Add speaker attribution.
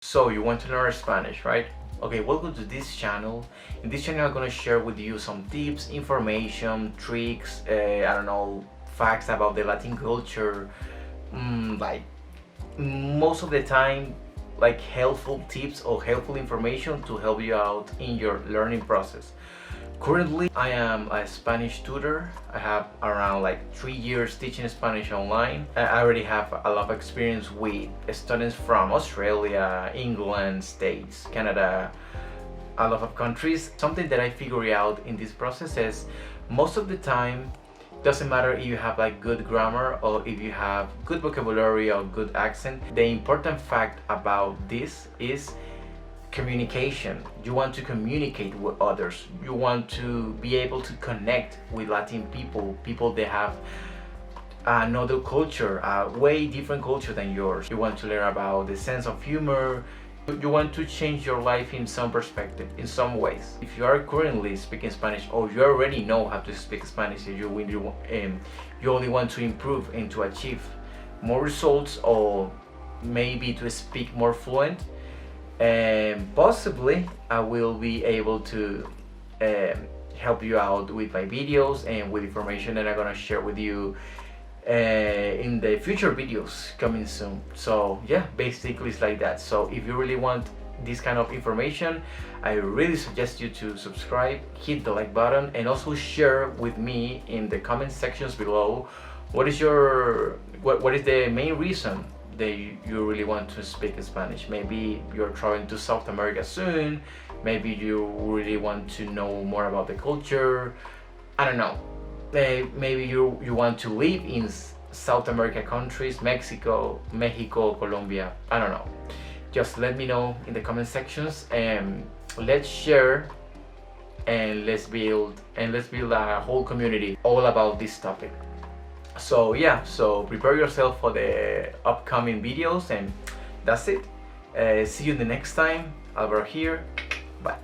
Speaker 1: So you want to learn Spanish, right? Okay, welcome to this channel. In this channel I'm gonna share with you some tips, information, tricks, I don't know, facts about the Latin culture, like most of the time, like helpful tips or helpful information to help you out in your learning process. Currently, I am a Spanish tutor. I have around like 3 years teaching Spanish online. I already have a lot of experience with students from Australia, England, States, Canada, a lot of countries. Something that I figure out in this process is most of the time, doesn't matter if you have like good grammar or if you have good vocabulary or good accent. The important fact about this is communication. You want to communicate with others. You want to be able to connect with Latin people that have another culture, a way different culture than yours. You want to learn about the sense of humor. You want to change your life in some perspective, in some ways. If you are currently speaking Spanish or you already know how to speak Spanish, if you only want to improve and to achieve more results or maybe to speak more fluent, and possibly I will be able to help you out with my videos and with information that I'm gonna share with you in the future videos coming soon. So yeah, basically it's like that. So if you really want this kind of information, I really suggest you to subscribe, hit the like button, and also share with me in the comment sections below what is the main reason that you really want to speak Spanish. Maybe you're traveling to South America soon, maybe you really want to know more about the culture, I don't know. Maybe you want to live in South America countries, Mexico, Colombia, I don't know. Just let me know in the comment sections and let's share and let's build a whole community all about this topic. So yeah, so prepare yourself for the upcoming videos, and that's it. See you the next time. Alvaro here. Bye.